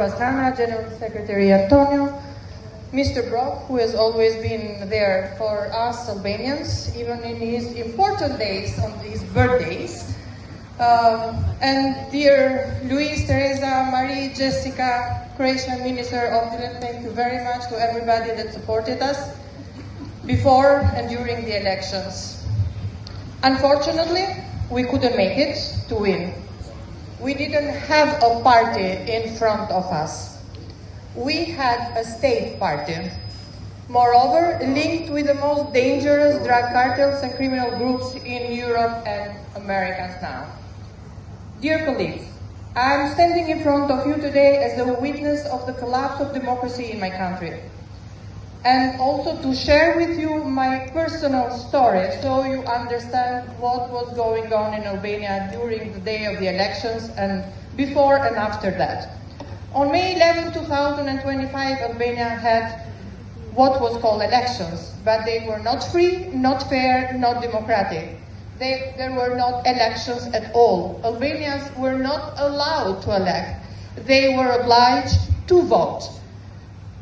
Pastrana, General Secretary Antonio, Mr. Brok, who has always been there for us Albanians, even in his important days, on his birthdays, and dear Luis, Teresa, Marie, Jessica, Croatian Minister of Finland, thank you very much to everybody that supported us before and during the elections. Unfortunately, we couldn't make it to win. We didn't have a party in front of us. We had a state party. Moreover, linked with the most dangerous drug cartels and criminal groups in Europe and Americas now. Dear colleagues, I am standing in front of you today as a witness of the collapse of democracy in my country. And also to share with you my personal story so you understand what was going on in Albania during the day of the elections and before and after that. On May 11, 2025, Albania had what was called elections, but they were not free, not fair, not democratic. There were not elections at all. Albanians were not allowed to elect. They were obliged to vote.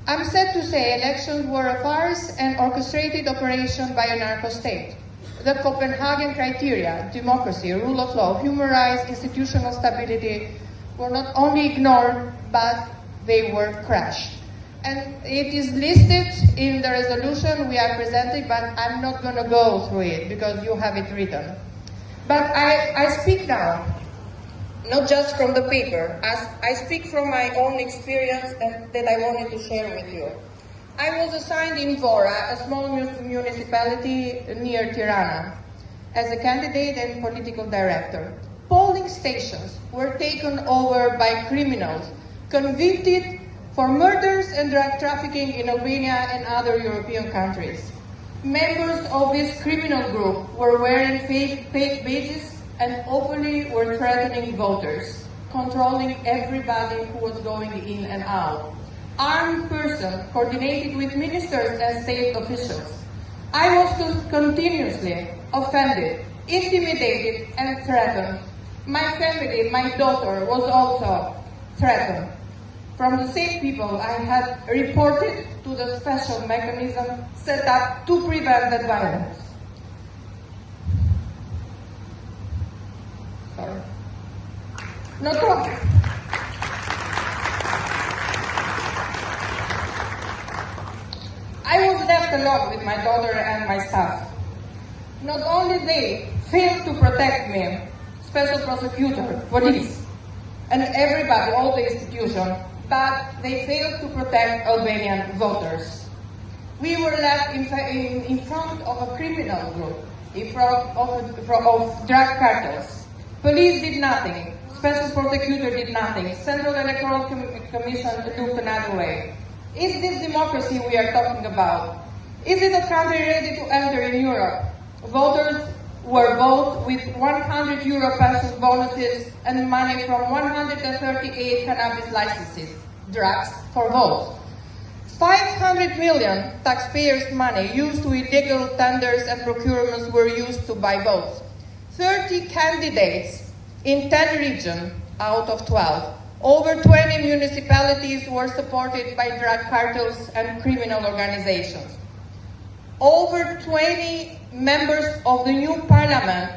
I'm sad to say elections were a farce and orchestrated operation by a narco-state. The Copenhagen criteria, democracy, rule of law, human rights, institutional stability, were not only ignored, but they were crushed. And it is listed in the resolution we are presenting, but I'm not going to go through it because you have it written. But I speak now, not just from the paper, as I speak from my own experience and that I wanted to share with you. I was assigned in Vora, a small municipality near Tirana, as a candidate and political director. Polling stations were taken over by criminals convicted for murders and drug trafficking in Albania and other European countries. Members of this criminal group were wearing fake badges and openly were threatening voters, controlling everybody who was going in and out. Armed persons coordinated with ministers and state officials. I was continuously offended, intimidated, and threatened. My family, my daughter, was also threatened. From the same people, I had reported to the special mechanism set up to prevent that violence. Sorry. No problem. I was left alone with my daughter and my staff. Not only they failed to protect me, special prosecutor, police, and everybody, all the institutions, but they failed to protect Albanian voters. We were left in front of a criminal group, in front of drug cartels. Police did nothing. Special prosecutor did nothing. Central Electoral Commission looked another way. Is this democracy we are talking about? Is it a country ready to enter in Europe? Voters were bought with €100 pension bonuses and money from 138 cannabis licenses, drugs for votes. 500 million taxpayers' money used to illegal tenders and procurements were used to buy votes. 30 candidates in 10 regions out of 12. Over 20 municipalities were supported by drug cartels and criminal organizations. Over 20 members of the new parliament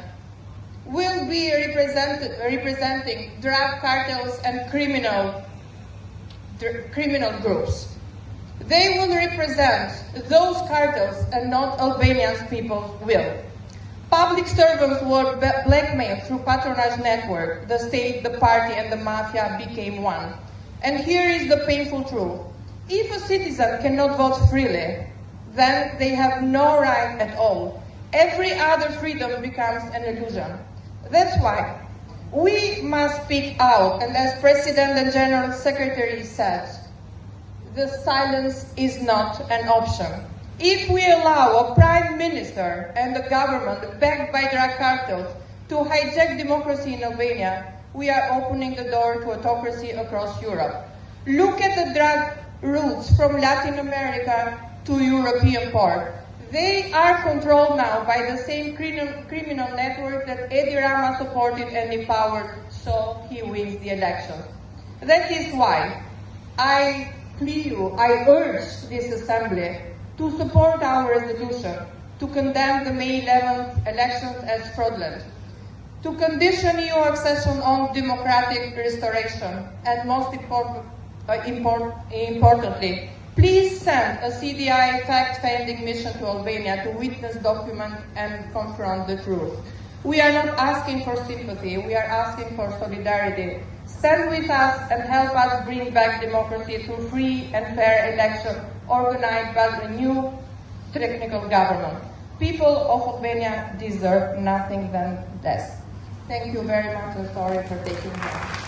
will be representing drug cartels and criminal groups. They will represent those cartels and not Albanian people's will. Public servants were blackmailed through patronage network. The state, the party, and the mafia became one. And here is the painful truth. If a citizen cannot vote freely, then they have no right at all. Every other freedom becomes an illusion. That's why we must speak out, and as President and General Secretary said, the silence is not an option. If we allow a Prime Minister and the government backed by drug cartels to hijack democracy in Albania, we are opening the door to autocracy across Europe. Look at the drug routes from Latin America to European port. They are controlled now by the same criminal network that Edi Rama supported and empowered, so he wins the election. That is why I urge this Assembly to support our resolution, to condemn the May 11th elections as fraudulent, to condition EU accession on democratic restoration, and most importantly, please send a CDI fact-finding mission to Albania to witness, document, and confront the truth. We are not asking for sympathy, we are asking for solidarity. Stand with us and help us bring back democracy through free and fair election organized by the new technical government. People of Albania deserve nothing than less. Thank you very much and sorry for taking time.